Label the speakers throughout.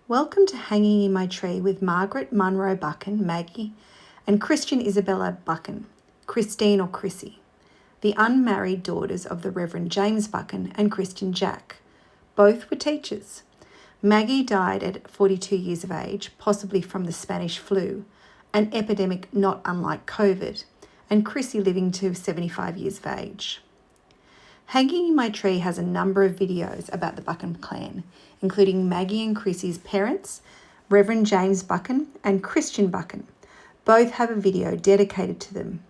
Speaker 1: Welcome to Hanging in My Tree with Margaret Munro Buchan, Maggie, and Christian Isabella Buchan, Christine or Chrissie, the unmarried daughters of the Reverend James Buchan and Christian Jack. Both were teachers. Maggie died at 42 years of age, possibly from the Spanish flu, an epidemic not unlike COVID, and Chrissie living to 75 years of age. Hanging in My Tree has a number of videos about the Buchan clan, including Maggie and Chrissie's parents, Reverend James Buchan and Christian Buchan. Both have a video dedicated to them.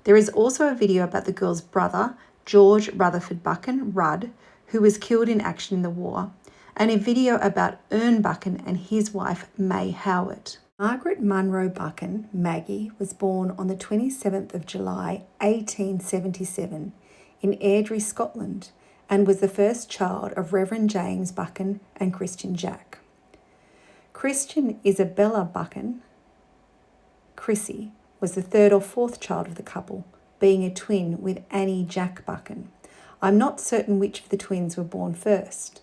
Speaker 1: There is also a video about the girls' brother, George Rutherford Buchan, Rudd, who was killed in action in the war, and a video about Ernest Buchan and his wife, May Howard. Margaret Munro Buchan, Maggie, was born on the 27th of July, 1877, in Airdrie, Scotland, and was the first child of Reverend James Buchan and Christian Jack. Christian Isabella Buchan, Chrissie, was the third or fourth child of the couple, being a twin with Annie Jack Buchan. I'm not certain which of the twins were born first.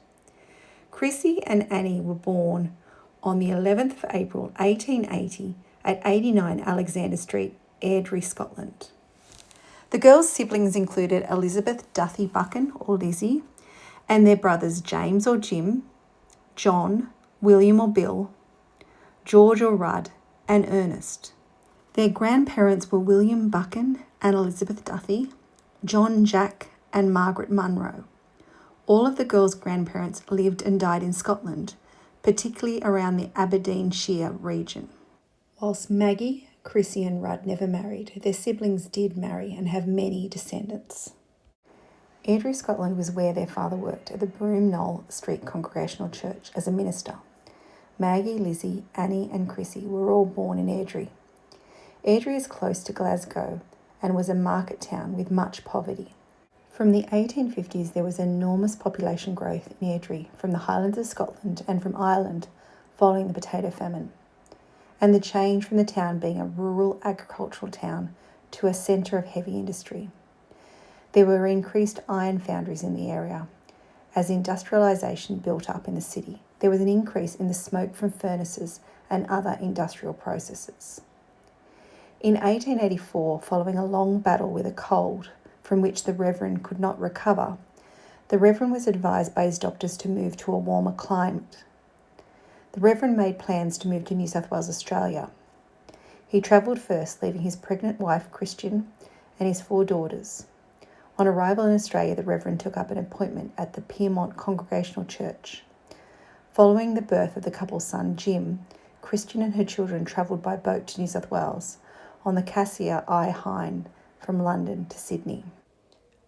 Speaker 1: Chrissie and Annie were born on the 11th of April 1880 at 89 Alexander Street, Airdrie, Scotland. The girls' siblings included Elizabeth Duthie Buchan, or Lizzie, and their brothers James or Jim, John, William or Bill, George or Rudd, and Ernest. Their grandparents were William Buchan and Elizabeth Duthie, John Jack, and Margaret Munro. All of the girls' grandparents lived and died in Scotland, particularly around the Aberdeenshire region. Whilst Maggie, Chrissie and Rudd never married, their siblings did marry and have many descendants. Airdrie, Scotland was where their father worked at the Broomknoll Street Congregational Church as a minister. Maggie, Lizzie, Annie and Chrissie were all born in Airdrie. Airdrie is close to Glasgow and was a market town with much poverty. From the 1850s there was enormous population growth in Airdrie from the Highlands of Scotland and from Ireland following the potato famine, and the change from the town being a rural agricultural town to a centre of heavy industry. There were increased iron foundries in the area. As industrialisation built up in the city, there was an increase in the smoke from furnaces and other industrial processes. In 1884, following a long battle with a cold from which the Reverend could not recover, the Reverend was advised by his doctors to move to a warmer climate. The Reverend made plans to move to New South Wales, Australia. He travelled first, leaving his pregnant wife, Christian, and his 4 daughters. On arrival in Australia, the Reverend took up an appointment at the Piedmont Congregational Church. Following the birth of the couple's son, Jim, Christian and her children travelled by boat to New South Wales on the Cassia I Hind from London to Sydney.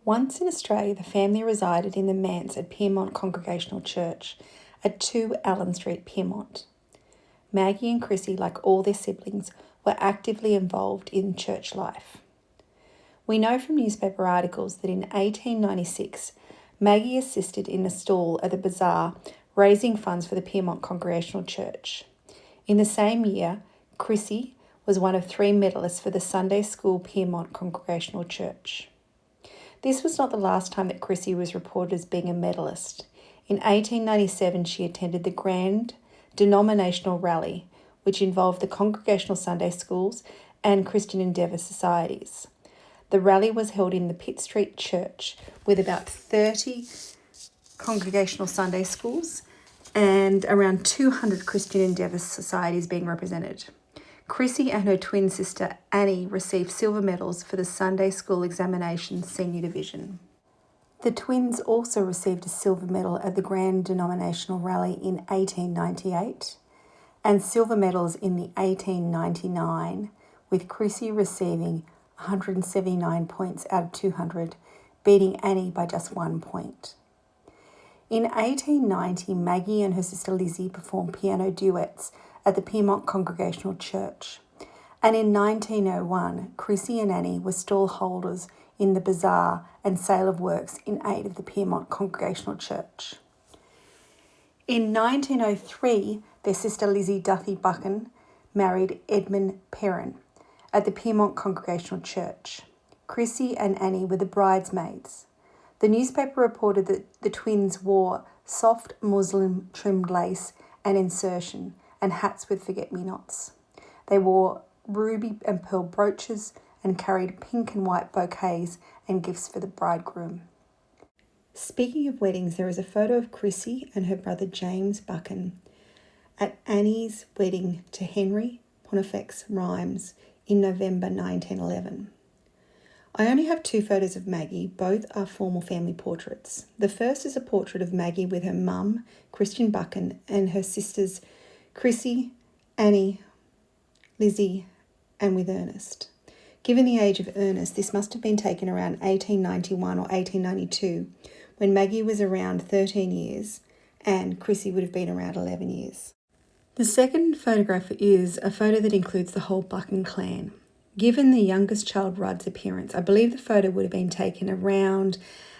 Speaker 1: Once in Australia, the family resided in the manse at Piedmont Congregational Church at 2 Allen Street, Piedmont. Maggie and Chrissie, like all their siblings, were actively involved in church life. We know from newspaper articles that in 1896, Maggie assisted in a stall at the bazaar, raising funds for the Piedmont Congregational Church. In the same year, Chrissie was one of 3 medalists for the Sunday School Piedmont Congregational Church. This was not the last time that Chrissie was reported as being a medalist. In 1897, she attended the Grand Denominational Rally, which involved the Congregational Sunday Schools and Christian Endeavour Societies. The rally was held in the Pitt Street Church with about 30 Congregational Sunday Schools and around 200 Christian Endeavour Societies being represented. Chrissie and her twin sister Annie received silver medals for the Sunday School Examination Senior Division. The twins also received a silver medal at the Grand Denominational Rally in 1898 and silver medals in the 1899, with Chrissie receiving 179 points out of 200, beating Annie by just 1 point. In 1890, Maggie and her sister Lizzie performed piano duets at the Piedmont Congregational Church, and in 1901, Chrissie and Annie were stall holders in the bazaar and sale of works in aid of the Piedmont Congregational Church. In 1903, their sister Lizzie Duthie Buchan married Edmund Perrin at the Piedmont Congregational Church. Chrissie and Annie were the bridesmaids. The newspaper reported that the twins wore soft muslin trimmed lace and insertion, and hats with forget-me-nots. They wore ruby and pearl brooches and carried pink and white bouquets and gifts for the bridegroom. Speaking of weddings, there is a photo of Chrissie and her brother James Buchan at Annie's wedding to Henry Pontifex Rhymes in November 1911. I only have 2 photos of Maggie, both are formal family portraits. The first is a portrait of Maggie with her mum, Christian Buchan, and her sisters Chrissie, Annie, Lizzie, and with Ernest. Given the age of Ernest, this must have been taken around 1891 or 1892, when Maggie was around 13 years and Chrissie would have been around 11 years. The second photograph is a photo that includes the whole Buchan clan. Given the youngest child Rudd's appearance, I believe the photo would have been taken around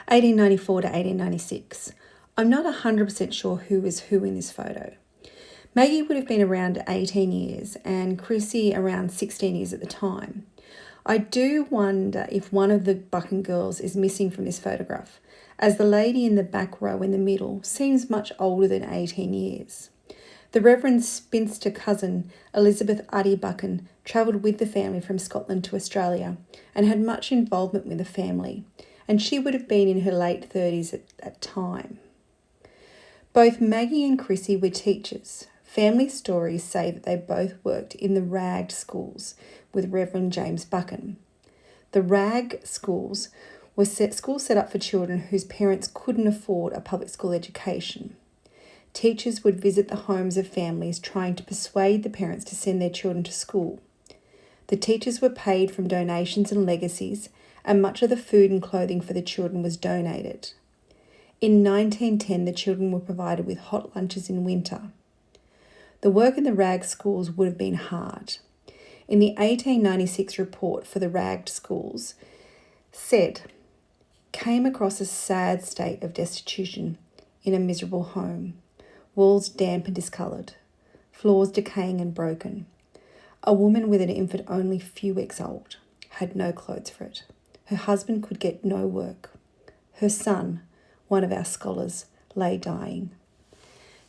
Speaker 1: 1894 to 1896. I'm not 100% sure who is who in this photo. Maggie would have been around 18 years and Chrissie around 16 years at the time. I do wonder if one of the Buchan girls is missing from this photograph, as the lady in the back row in the middle seems much older than 18 years. The Reverend spinster cousin, Elizabeth Addie Buchan, travelled with the family from Scotland to Australia and had much involvement with the family, and she would have been in her late 30s at that time. Both Maggie and Chrissie were teachers. Family stories say that they both worked in the Rag schools with Reverend James Buchan. The Rag schools were schools set up for children whose parents couldn't afford a public school education. Teachers would visit the homes of families trying to persuade the parents to send their children to school. The teachers were paid from donations and legacies, and much of the food and clothing for the children was donated. In 1910, the children were provided with hot lunches in winter. The work in the Rag schools would have been hard. In the 1896 report for the Rag schools, said, came across a sad state of destitution in a miserable home. Walls damp and discoloured, floors decaying and broken. A woman with an infant only a few weeks old had no clothes for it. Her husband could get no work. Her son, one of our scholars, lay dying.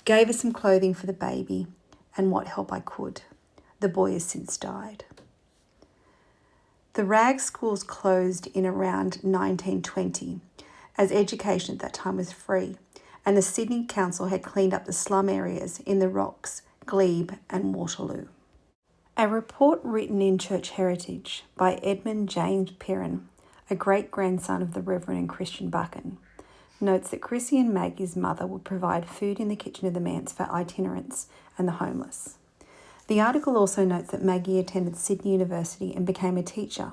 Speaker 1: Gave her some clothing for the baby and what help I could. The boy has since died. The Rag schools closed in around 1920, as education at that time was free, and the Sydney Council had cleaned up the slum areas in the Rocks, Glebe and Waterloo. A report written in Church Heritage by Edmund James Perrin, a great-grandson of the Reverend and Christian Buchan, notes that Chrissie and Maggie's mother would provide food in the kitchen of the manse for itinerants and the homeless. The article also notes that Maggie attended Sydney University and became a teacher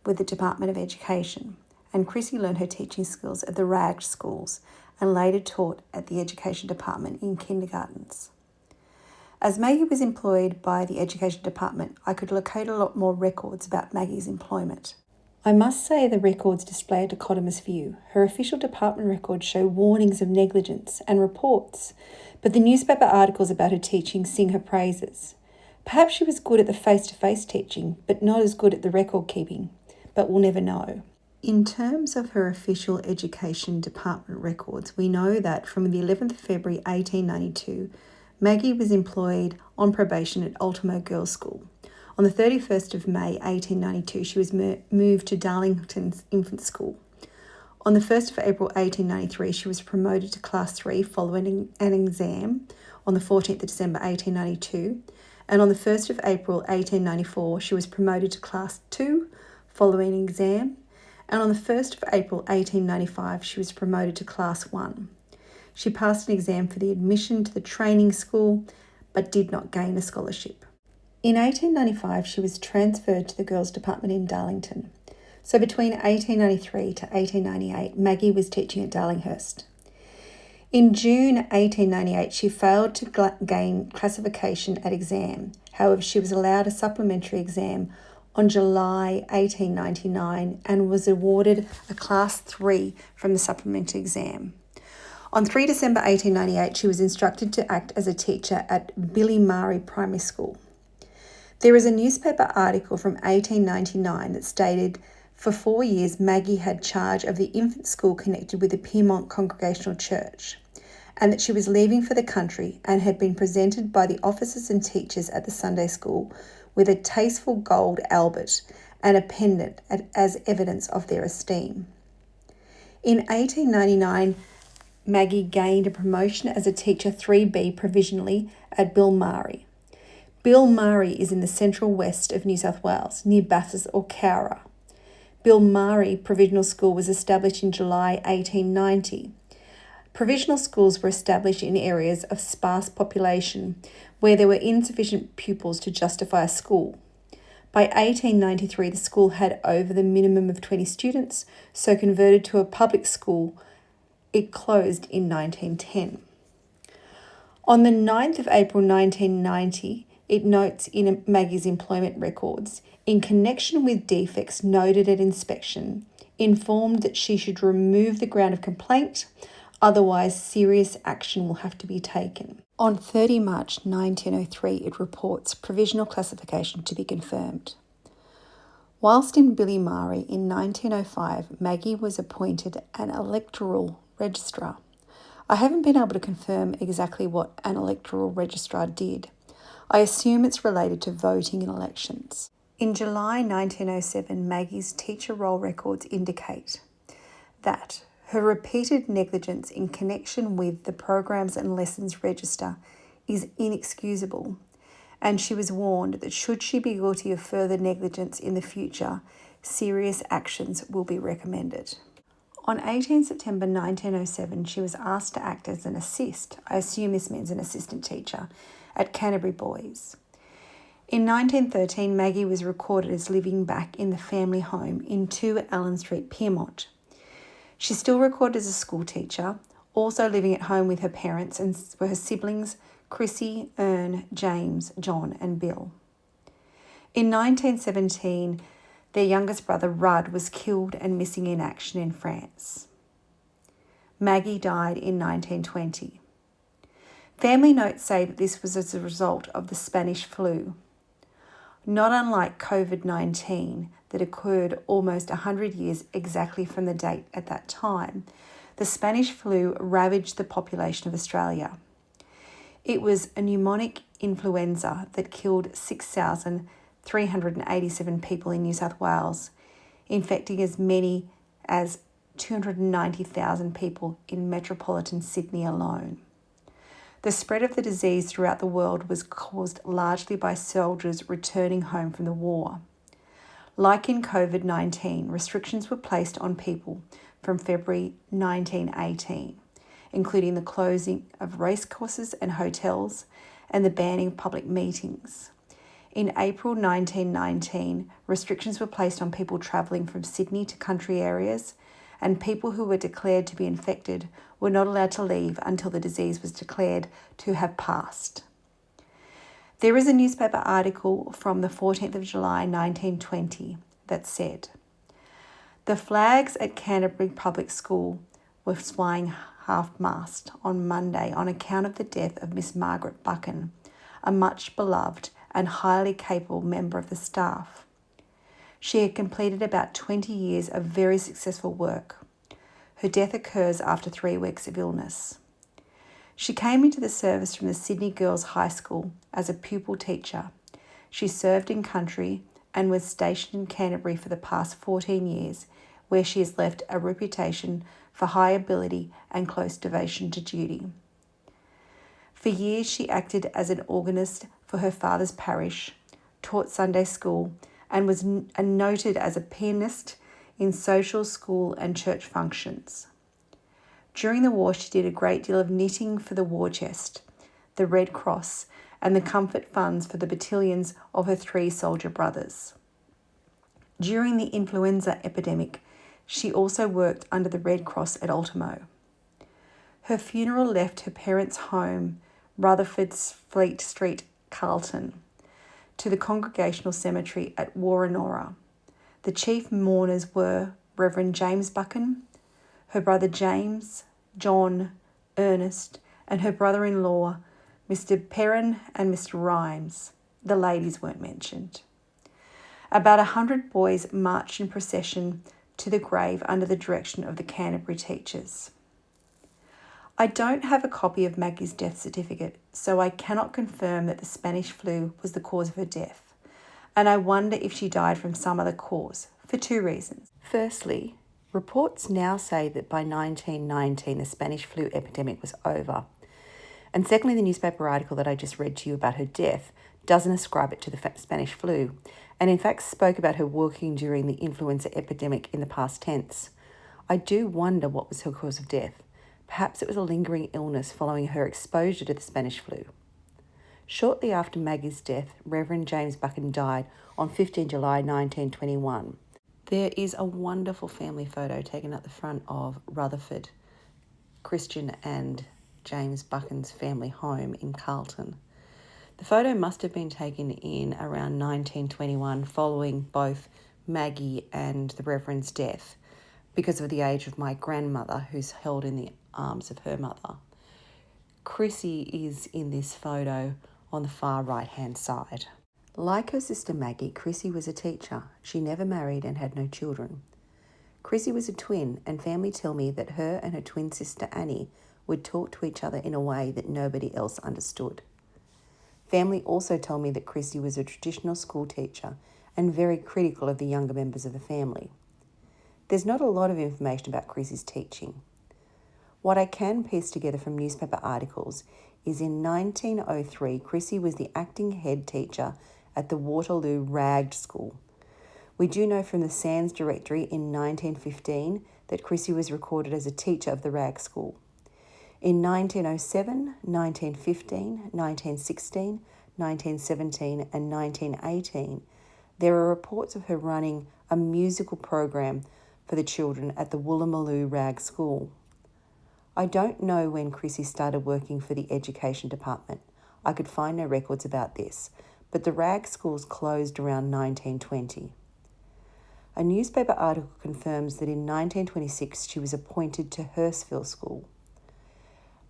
Speaker 1: with the Department of Education, and Chrissie learned her teaching skills at the Rag schools and later taught at the Education Department in kindergartens. As Maggie was employed by the Education Department, I could locate a lot more records about Maggie's employment. I must say the records display a dichotomous view. Her official department records show warnings of negligence and reports, but the newspaper articles about her teaching sing her praises. Perhaps she was good at the face-to-face teaching, but not as good at the record keeping, but we'll never know. In terms of her official Education Department records, we know that from the 11th of February 1892, Maggie was employed on probation at Ultimo Girls' School. On the 31st of May 1892, she was moved to Darlington's Infant School. On the 1st of April 1893, she was promoted to Class 3 following an exam on the 14th of December 1892, and on the 1st of April 1894, she was promoted to Class 2 following an exam, and on the 1st of April 1895, she was promoted to Class 1. She passed an exam for the admission to the training school, but did not gain a scholarship. In 1895, she was transferred to the Girls' Department in Darlington. So between 1893 to 1898, Maggie was teaching at Darlinghurst. In June 1898, she failed to gain classification at exam. However, she was allowed a supplementary exam on July 1899 and was awarded a Class 3 from the supplementary exam. On 3 December 1898, she was instructed to act as a teacher at Billy Murray Primary School. There is a newspaper article from 1899 that stated, for 4 years, Maggie had charge of the infant school connected with the Piedmont Congregational Church. and that she was leaving for the country and had been presented by the officers and teachers at the Sunday school with a tasteful gold albert and a pendant as evidence of their esteem. In 1899, Maggie gained a promotion as a teacher 3B provisionally at Bilmari. Bilmari is in the central west of New South Wales, near Bathurst or Cowra. Bilmari Provisional School was established in July 1890. Provisional schools were established in areas of sparse population where there were insufficient pupils to justify a school. By 1893, the school had over the minimum of 20 students, so converted to a public school. It closed in 1910. On the 9th of April 1990, it notes in Maggie's employment records, in connection with defects noted at inspection, informed that she should remove the ground of complaint, otherwise serious action will have to be taken. On 30 March 1903, it reports provisional classification to be confirmed. Whilst in Bilmari in 1905, Maggie was appointed an electoral registrar. I haven't been able to confirm exactly what an electoral registrar did. I assume it's related to voting in elections. In July 1907, Maggie's teacher roll records indicate that her repeated negligence in connection with the programs and lessons register is inexcusable, and she was warned that should she be guilty of further negligence in the future, serious actions will be recommended. On 18 September 1907, she was asked to act as an assist, I assume this means an assistant teacher, at Canterbury Boys. In 1913, Maggie was recorded as living back in the family home in 2 Allen Street, Pyrmont. She's still recorded as a school teacher, also living at home with her parents and her siblings, Chrissie, Ern, James, John and Bill. In 1917, their youngest brother, Rudd, was killed and missing in action in France. Maggie died in 1920. Family notes say that this was as a result of the Spanish flu. Not unlike COVID-19 that occurred almost 100 years exactly from the date at that time, the Spanish flu ravaged the population of Australia. It was a pneumonic influenza that killed 6,387 people in New South Wales, infecting as many as 290,000 people in metropolitan Sydney alone. The spread of the disease throughout the world was caused largely by soldiers returning home from the war. Like in COVID-19, restrictions were placed on people from February 1918, including the closing of racecourses and hotels and the banning of public meetings. In April 1919, restrictions were placed on people travelling from Sydney to country areas, and people who were declared to be infected were not allowed to leave until the disease was declared to have passed. There is a newspaper article from the 14th of July 1920 that said, "The flags at Canterbury Public School were flying half-mast on Monday on account of the death of Miss Margaret Buchan, a much beloved and highly capable member of the staff. She had completed about 20 years of very successful work. Her death occurs after 3 weeks of illness. She came into the service from the Sydney Girls High School as a pupil teacher. She served in country and was stationed in Canterbury for the past 14 years, where she has left a reputation for high ability and close devotion to duty. For years she acted as an organist for her father's parish, taught Sunday school, and was noted as a pianist in social, school and church functions. During the war, she did a great deal of knitting for the War Chest, the Red Cross, and the comfort funds for the battalions of her 3 soldier brothers. During the influenza epidemic, she also worked under the Red Cross at Ultimo. Her funeral left her parents' home, Rutherford, Fleet Street, Carlton, to the Congregational Cemetery at Warrenora. The chief mourners were Reverend James Buchan, her brother James, John, Ernest, and her brother-in-law, Mr. Perrin and Mr. Rhymes. The ladies weren't mentioned. About 100 boys marched in procession to the grave under the direction of the Canterbury teachers. I don't have a copy of Maggie's death certificate, so I cannot confirm that the Spanish flu was the cause of her death. And I wonder if she died from some other cause, for two reasons. Firstly, reports now say that by 1919 the Spanish flu epidemic was over. And secondly, the newspaper article that I just read to you about her death doesn't ascribe it to the Spanish flu, and in fact spoke about her working during the influenza epidemic in the past tense. I do wonder what was her cause of death. Perhaps it was a lingering illness following her exposure to the Spanish flu. Shortly after Maggie's death, Reverend James Buchan died on 15 July 1921. There is a wonderful family photo taken at the front of Rutherford, Christian and James Buchan's family home in Carlton. The photo must have been taken in around 1921 following both Maggie and the Reverend's death because of the age of my grandmother, who's held in the arms of her mother. Chrissie is in this photo on the far right-hand side. Like her sister Maggie, Chrissie was a teacher. She never married and had no children. Chrissie was a twin, and family tell me that her and her twin sister Annie would talk to each other in a way that nobody else understood. Family also told me that Chrissie was a traditional school teacher and very critical of the younger members of the family. There's not a lot of information about Chrissie's teaching. What I can piece together from newspaper articles is in 1903, Chrissie was the acting head teacher at the Waterloo Rag School. We do know from the Sands Directory in 1915 that Chrissie was recorded as a teacher of the Rag School. In 1907, 1915, 1916, 1917 and 1918, there are reports of her running a musical program for the children at the Woolloomooloo Rag School. I don't know when Chrissie started working for the Education Department. I could find no records about this, but the Rag Schools closed around 1920. A newspaper article confirms that in 1926 she was appointed to Hurstville School.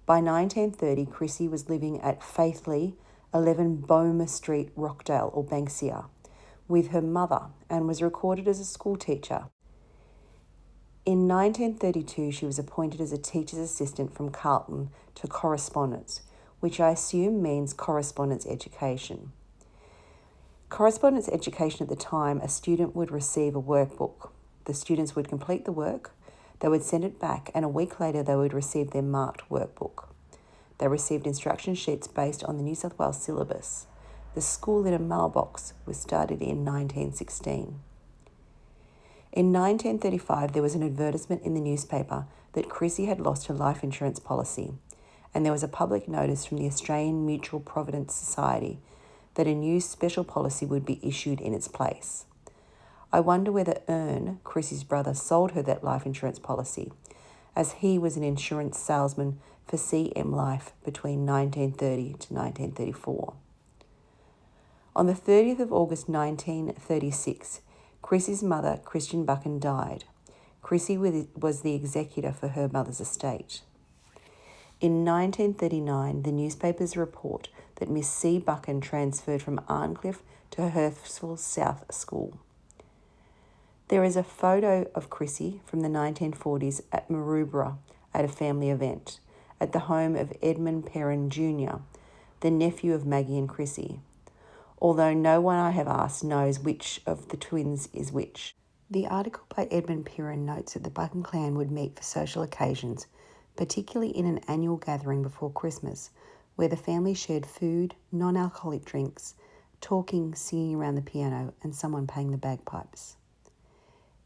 Speaker 1: By 1930, Chrissie was living at Faithley, 11 Bowmer Street, Rockdale or Banksia, with her mother and was recorded as a school teacher. In 1932, she was appointed as a teacher's assistant from Carlton to correspondence, which I assume means correspondence education. Correspondence education at the time, a student would receive a workbook. The students would complete the work, they would send it back, and a week later they would receive their marked workbook. They received instruction sheets based on the New South Wales syllabus. The school in a mailbox was started in 1916. In 1935, there was an advertisement in the newspaper that Chrissie had lost her life insurance policy, and there was a public notice from the Australian Mutual Provident Society that a new special policy would be issued in its place. I wonder whether Ernest, Chrissie's brother, sold her that life insurance policy, as he was an insurance salesman for CM Life between 1930 to 1934. On the 30th of August 1936, Chrissie's mother, Christian Buchan, died. Chrissie was the executor for her mother's estate. In 1939, the newspapers report that Miss C. Buchan transferred from Arncliffe to Hurstville South School. There is a photo of Chrissie from the 1940s at Maroubra at a family event at the home of Edmund Perrin Jr., the nephew of Maggie and Chrissie, although no one I have asked knows which of the twins is which. The article by Edmund Perrin notes that the Buchan clan would meet for social occasions, particularly in an annual gathering before Christmas, where the family shared food, non-alcoholic drinks, talking, singing around the piano, and someone playing the bagpipes.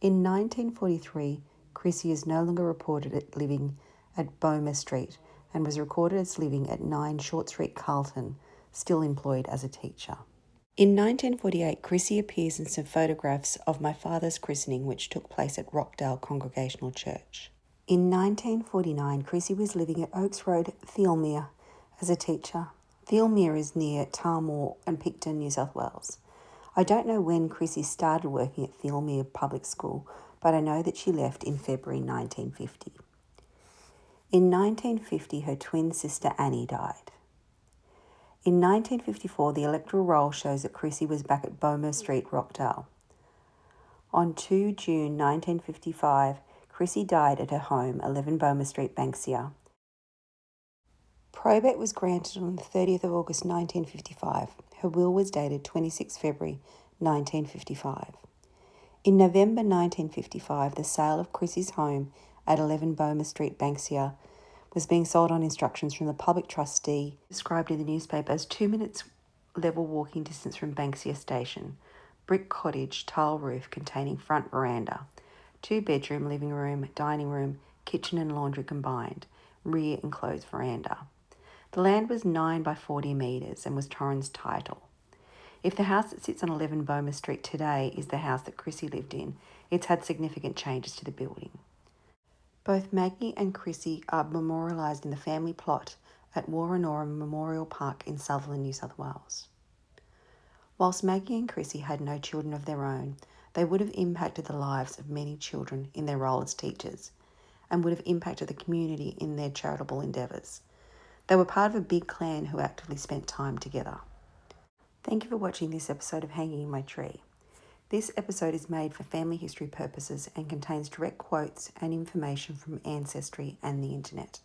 Speaker 1: In 1943, Chrissie is no longer reported at living at Bowmer Street and was recorded as living at 9 Short Street, Carlton, still employed as a teacher. In 1948, Chrissie appears in some photographs of my father's christening, which took place at Rockdale Congregational Church. In 1949, Chrissie was living at Oaks Road, Thielmere, as a teacher. Thielmere is near Tarmore and Picton, New South Wales. I don't know when Chrissie started working at Thielmere Public School, but I know that she left in February 1950. In 1950, her twin sister Annie died. In 1954, the electoral roll shows that Chrissie was back at Bowmer Street, Rockdale. On 2 June 1955, Chrissie died at her home, 11 Bowmer Street, Banksia. Probate was granted on the 30th of August 1955. Her will was dated 26 February 1955. In November 1955, the sale of Chrissie's home at 11 Bowmer Street, Banksia, was being sold on instructions from the public trustee, described in the newspaper as 2 minutes level walking distance from Banksia Station. Brick cottage, tile roof containing front veranda, 2-bedroom, living room, dining room, kitchen and laundry combined, rear enclosed veranda. The land was 9 by 40 metres and was Torrens' title. If the house that sits on 11 Bowmer Street today is the house that Chrissie lived in, it's had significant changes to the building. Both Maggie and Chrissie are memorialised in the family plot at Warrenora Memorial Park in Sutherland, New South Wales. Whilst Maggie and Chrissie had no children of their own, they would have impacted the lives of many children in their role as teachers and would have impacted the community in their charitable endeavours. They were part of a big clan who actively spent time together. Thank you for watching this episode of Hanging in My Tree. This episode is made for family history purposes and contains direct quotes and information from Ancestry and the internet.